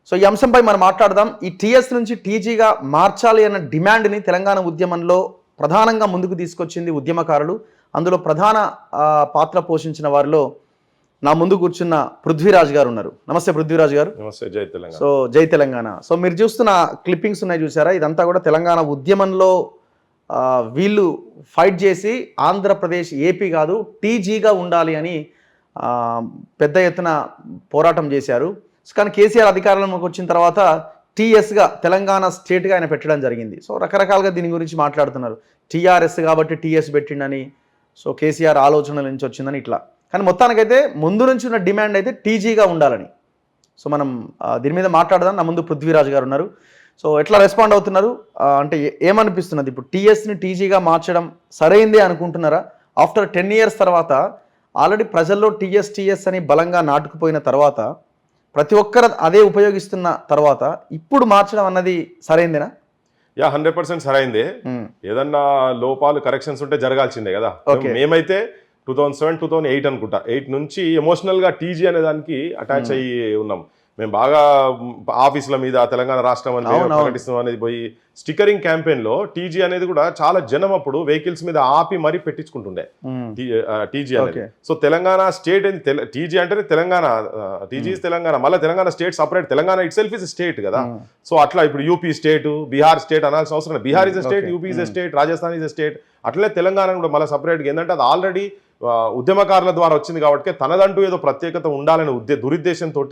So ఈ అంశంపై మనం మాట్లాడదాం. ఈ టీఎస్ నుంచి టీజీగా మార్చాలి అన్న డిమాండ్ని తెలంగాణ ఉద్యమంలో ప్రధానంగా ముందుకు తీసుకొచ్చింది ఉద్యమకారులు. అందులో ప్రధాన పాత్ర పోషించిన వారిలో నా ముందు కూర్చున్న పృథ్వీరాజ్ గారు ఉన్నారు. నమస్తే పృథ్వీరాజ్ గారు. నమస్తే. జై తెలంగాణ. సో జై తెలంగాణ. సో మీరు చూస్తున్న క్లిప్పింగ్స్ ఉన్నాయి చూసారా, ఇదంతా కూడా తెలంగాణ ఉద్యమంలో వీళ్ళు ఫైట్ చేసి ఆంధ్రప్రదేశ్ ఏపీ కాదు టీజీగా ఉండాలి అని పెద్ద ఎత్తున పోరాటం చేశారు. కానీ కేసీఆర్ అధికారంలోకి వచ్చిన తర్వాత టీఎస్గా తెలంగాణ స్టేట్గా ఆయన పెట్టడం జరిగింది. సో రకరకాలుగా దీని గురించి మాట్లాడుతున్నారు. టీఆర్ఎస్ కాబట్టి టీఎస్ పెట్టిండని, సో కేసీఆర్ ఆలోచనల నుంచి వచ్చిందని ఇట్లా. కానీ మొత్తానికైతే ముందు నుంచి ఉన్న డిమాండ్ అయితే టీజీగా ఉండాలని. సో మనం దీని మీద మాట్లాడదాం. నా ముందు పృథ్వీరాజ్ గారు ఉన్నారు. సో ఎట్లా రెస్పాండ్ అవుతున్నారు, అంటే ఏమనిపిస్తున్నది ఇప్పుడు టీఎస్ని టీజీగా మార్చడం సరైందే అనుకుంటున్నారా? ఆఫ్టర్ 10 years తర్వాత ఆల్రెడీ ప్రజల్లో టీఎస్ అని బలంగా నాటుకుపోయిన తర్వాత ప్రతి ఒక్కరు అదే ఉపయోగిస్తున్న తర్వాత ఇప్పుడు మార్చడం అన్నది సరైందేనా? 100% సరైందే. ఏదన్నా లోపాలు కరెక్షన్స్ ఉంటే జరగాల్సిందే కదా. మేమైతే 2007, 2008 అనుకుంటా, 8 నుంచి ఎమోషనల్గా టీజీ అనే దానికి అటాచ్ అయ్యి ఉన్నాం. మేము బాగా ఆఫీసుల మీద తెలంగాణ రాష్ట్రం అని ప్రకటిస్తున్నాం అనేది పోయి స్టిక్కరింగ్ క్యాంపెయిన్లో టీజీ అనేది కూడా చాలా జనం అప్పుడు వెహికల్స్ మీద ఆపి మరీ పెట్టించుకుంటుండే టీజీ అనేది. సో తెలంగాణ స్టేట్ టీజీ అంటే తెలంగాణ, టీజీ తెలంగాణ, మళ్ళీ Telangana state separate. Telangana it self is state కదా. సో అట్లా ఇప్పుడు యూపీ స్టేట్, బీహార్ స్టేట్ అనాల్సిన అవసరం లేదు. Bihar is a state, UP is a state, Rajasthan is a state. అట్లనే తెలంగాణ కూడా మళ్ళీ సపరేట్గా. ఏంటంటే అది ఆల్రెడీ ఉద్యమకారుల ద్వారా వచ్చింది కాబట్టి తనదంటూ ఏదో ప్రత్యేకత ఉండాలని దురుద్దేశంతో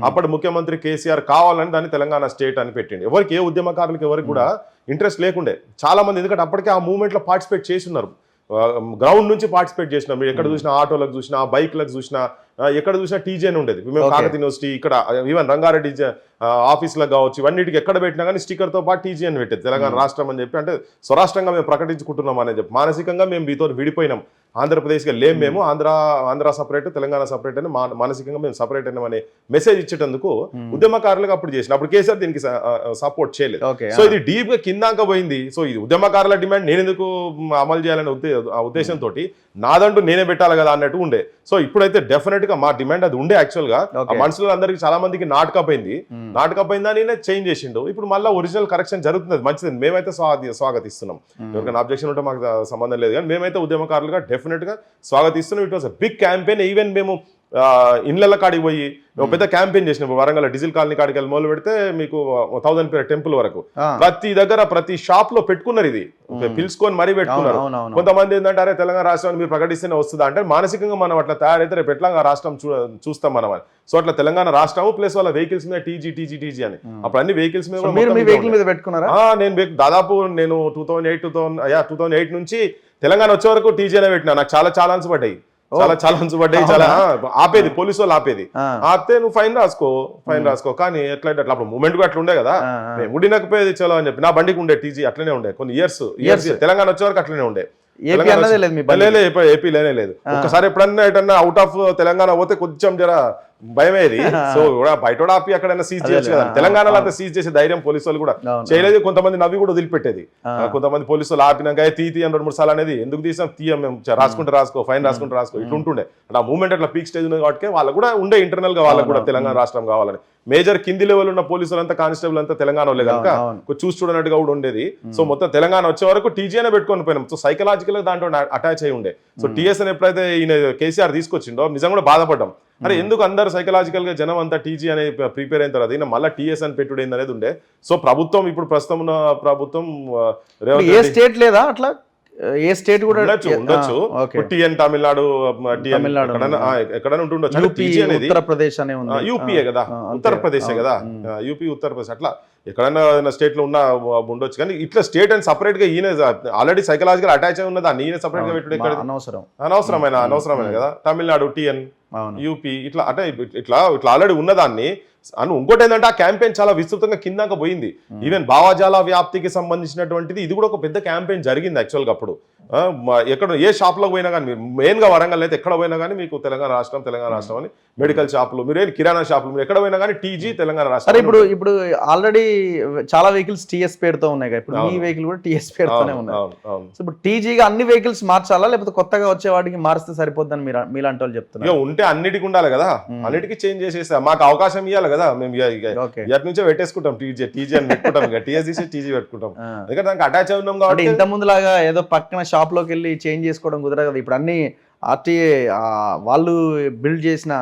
అప్పటి ముఖ్యమంత్రి కేసీఆర్ కావాలని దాన్ని తెలంగాణ స్టేట్ అని పెట్టింది. ఎవరికి, ఏ ఉద్యమకారులకు ఎవరికి కూడా ఇంట్రెస్ట్ లేకుండే చాలా మంది. ఎందుకంటే అప్పటికే ఆ మూవ్మెంట్లో పార్టిసిపేట్ చేసి ఉన్నారు, గ్రౌండ్ నుంచి పార్టిసిపేట్ చేసినాం. మీరు ఎక్కడ చూసినా ఆటోలకు చూసినా, బైక్లకు చూసినా, ఎక్కడ చూసినా టీజీ అని ఉండేది. మేము కాకతీయ యూనివర్సిటీ, ఇక్కడ ఈవెన్ రంగారెడ్డి ఆఫీసులకు కావచ్చు, ఇవన్నిటికి ఎక్కడ పెట్టినా కానీ స్టిక్కర్తో పాటు టీజీ అని పెట్టేది. తెలంగాణ రాష్ట్రం అని చెప్పి, అంటే స్వరాష్ట్రంగా మేము ప్రకటించుకుంటున్నాం అని చెప్పి మానసికంగా మేము మీతో విడిపోయినాం. ఆంధ్రప్రదేశ్గా లేం మేము, ఆంధ్ర సపరేట్, తెలంగాణ సపరేట్ అని మానసికంగా మేము సపరేట్ అయినామనే మెసేజ్ ఇచ్చేటందుకు ఉద్యమకారులకు అప్పుడు చేసిన. అప్పుడు కేసీఆర్ దీనికి సపోర్ట్ చేయలేదు. సో ఇది డీప్ గా కిందాక పోయింది. సో ఇది ఉద్యమకారుల డిమాండ్ నేను ఎందుకు అమలు చేయాలనే ఉద్దేశంతో నాదంటూ నేనే పెట్టాలి కదా అన్నట్టు ఉండే. సో ఇప్పుడైతే డెఫినెట్ గా మా డిమాండ్ అది ఉండే. యాక్చువల్ గా ఆ మనుషులు అందరికి చాలా మందికి నాటకపోయిందని చేంజ్ చేసిండు. ఇప్పుడు మళ్ళీ ఒరిజినల్ కరెక్షన్ జరుగుతుంది, మంచిది. మేమైతే స్వాగతిస్తున్నాం. ఎవరికైనా అబ్జెక్షన్ ఉంటే మాకు సంబంధం లేదు, కానీ మేమైతే ఉద్యమకారులుగా డెఫినెట్ గా స్వాగతిస్తున్నాం. It was a big campaign. Even మేము ఇళ్ల కాడికి పోయి పెద్ద క్యాంపెయిన్ చేసినాం. వరంగల్ డీజిల్ కాలనీ కాడికి వెళ్ళి మొదలు పెడితే మీకు 1000 పేరు టెంపుల్ వరకు ప్రతి దగ్గర ప్రతి షాప్ లో పెట్టుకున్నారు. ఇది పిలుచుకొని మరీ పెట్టుకున్నారు. కొంతమంది ఏంటంటే అరే తెలంగాణ రాష్ట్రాన్ని మీరు ప్రకటిస్తేనే వస్తుందా అంటే, మానసికంగా మనం అట్లా తయారైతే రేపు ఎట్లా రాష్ట్రం చూస్తాం మనం అని. సో అట్లా తెలంగాణ రాష్ట్రం ప్లస్ వాళ్ళ వెహికల్స్ మీద టీజీ అని అప్పుడు అన్ని వెహికల్స్ మీద పెట్టుకున్నారా? నేను దాదాపు 2008 నుంచి తెలంగాణ వచ్చే వరకు టీజీ అనే పెట్టినా. నాకు చాలా ఛాలెంజ్ పడ్డాయి, చాలా ఆపేది, పోలీసు వాళ్ళు ఆపేది. ఆపితే నువ్వు ఫైన్ రాసుకో కానీ ఎట్లా అట్లా అప్పుడు మూమెంట్ కూడా అట్లా ఉండే కదా. మేము ఉడినకపోయేది చలో అని చెప్పి నా బండికి ఉండే టీజీ అట్లనే ఉండే కొన్ని ఇయర్స్. తెలంగాణ వచ్చే వరకు అట్లనే ఉండే. ఏపీ లేనే లేదు. ఒకసారి ఎప్పుడన్నా ఎటన్నా అవుట్ ఆఫ్ తెలంగాణ పోతే కొంచెం జర భయమేది. సో బయట ఆపి అక్కడైనా సీజ్ చేయొచ్చు కదా. తెలంగాణలో అంతా సీజ్ చేసే ధైర్యం పోలీసు వాళ్ళు కూడా చేయలేదు. కొంతమంది నవ్వి కూడా వదిలిపెట్టేది. కొంతమంది పోలీసు వాళ్ళు ఆపినాక తీ అని 2-3 సార్లు అనేది ఎందుకు తీసాం, తీయం మేము, రాసుకో ఫైన్ రాసుకో ఇట్లా ఉంటుండే. అంటే ఆ మూవ్మెంట్ అట్లా పీక్ స్టేజ్ ఉంది కాబట్టి వాళ్ళు కూడా ఉండే ఇంటర్నల్ గా వాళ్ళకు కూడా తెలంగాణ రాష్ట్రం కావాలని. మేజర్ కింది లెవెల్ ఉన్న పోలీసులు అంతా, కానిస్టేబుల్ అంతా తెలంగాణ వాళ్ళే కనుక చూసి చూడనట్టుగా కూడా ఉండేది. సో మొత్తం తెలంగాణ వచ్చే వరకు టీజీ అనే పెట్టుకొని పోయినాం. సో సైకలాజికల్ గా దాంట్లో అటాచ్ అయి ఉండే. సో టీఎస్ అని ఎప్పుడైతే ఈయన కేసీఆర్ తీసుకొచ్చిండో నిజంగా కూడా బాధపడ్డాం. అరే ఎందుకు అందరు సైకలాజికల్ గా జనం అంతా టీజీ అనే ప్రిపేర్ అయిన తర్వాత మళ్ళీ టీఎస్ అని పెట్టుడైంది అనేది ఉండే. సో ప్రభుత్వం ఇప్పుడు ప్రస్తుతం ఉన్న ప్రభుత్వం ఏ స్టేట్ లేదా అట్లా, ఏ స్టేట్ కూడా ఉండొచ్చు. టీఎన్ తమిళనాడు ఎక్కడైనా ఉంటుండొచ్చు. టీజీ అనేది ఉత్తరప్రదేశ్ అనే యూపీఏ కదా, ఉత్తరప్రదేశ్ కదా, యూపీ ఉత్తరప్రదేశ్ అట్లా ఎక్కడైనా స్టేట్ లో ఉన్న ఉండొచ్చు. కానీ ఇట్లా స్టేట్ అండ్ సపరేట్ గా ఈయన ఆల్రెడీ సైకలాజికల్ అటాచ్ అయి ఉన్నది, ఈయన సపరేట్ గా పెట్టుడు ఇక్కడ అనవసరమైన కదా. తమిళనాడు టీఎన్, యూపీ ఇట్లా అంటే ఇట్లా ఆల్రెడీ ఉన్నదాన్ని అని. ఇంకోటి ఏంటంటే ఆ క్యాంపెయిన్ చాలా విస్తృతంగా కిందాక పోయింది. ఈవెన్ భావజాల వ్యాప్తికి సంబంధించినటువంటిది ఇది కూడా ఒక పెద్ద క్యాంపెయిన్ జరిగింది యాక్చువల్గా. అప్పుడు ఎక్కడ ఏ షాప్లోకి పోయినా కానీ మీరు మెయిన్గా వరంగల్ అయితే ఎక్కడ పోయినా కానీ మీకు తెలంగాణ రాష్ట్రం అని మెడికల్ షాపులు, మీరు కిరాణా షాపులు, మీరు ఎక్కడ పోయినా కానీ టీజీ తెలంగాణ సరే రాష్ట్రం. ఇప్పుడు ఆల్రెడీ చాలా వెహికల్స్ టీఎస్ పేరుతో ఉన్నాయి కదా, ఇప్పుడు మీ వెహికల్ కూడా టీఎస్ పేరుతోనే ఉన్నాయి. సో ఇప్పుడు టీజీగా అన్ని వెహికల్స్ మార్చాలా, లేకపోతే కొత్తగా వచ్చే వాటికి మారిస్తే సరిపోద్దని మీలాంటి వాళ్ళు చెప్తున్నారు? ఇక ఉంటే అన్నిటికి ఉండాలి కదా, అన్నిటికీ చేంజ్ చేసేస్తా, మాకు అవకాశం ఇవ్వాలి కదా. మేము ఇక నుంచే పెట్టేసుకుంటాం టీజీ అని పెట్టుకుంటాం, ఇక టీఎస్ తీసి టీజీ పెట్టుకుంటాం, ఎందుకంటే దానికి అటాచ్ అయి ఉన్నాం కాబట్టి. ఇంత ముందు లాగా ఏదో పక్కన షాప్ లోకి వెళ్ళి చేంజ్ చేసుకోవడం కుదరదు కదా, ఇప్పుడు అన్ని ఆర్టీఏ వాళ్ళు బిల్డ్ చేసిన.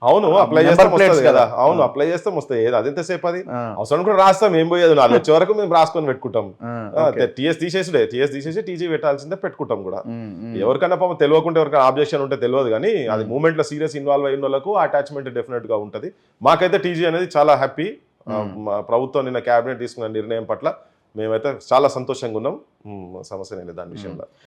అవును, అప్లై చేస్తాం వస్తుంది కదా. అవును, అప్లై చేస్తాం వస్తాయి. ఏది అది ఎంతసేపు, అది అవసరం కూడా రాస్తాం, ఏం పోయేది. నాలుగు వచ్చే వరకు మేము రాసుకొని పెట్టుకుంటాం. టీఎస్ తీసేసి టీజీ పెట్టాల్సిందే పెట్టుకుంటాం కూడా. ఎవరికైనా పాపం తెలియకుండా ఎవరికైనా ఆబ్జెక్షన్ ఉంటే తెలియదు, కానీ అది మూమెంట్ లో సీరియస్ ఇన్వాల్వ్ అయిన వాళ్ళకు అటాచ్మెంట్ డెఫినెట్ గా ఉంటుంది. మాకైతే టీజీ అనేది చాలా హ్యాపీ. ప్రభుత్వం నిన్న క్యాబినెట్ తీసుకున్న నిర్ణయం పట్ల మేమైతే చాలా సంతోషంగా ఉన్నాం. సమస్య లేదు దాని విషయంలో.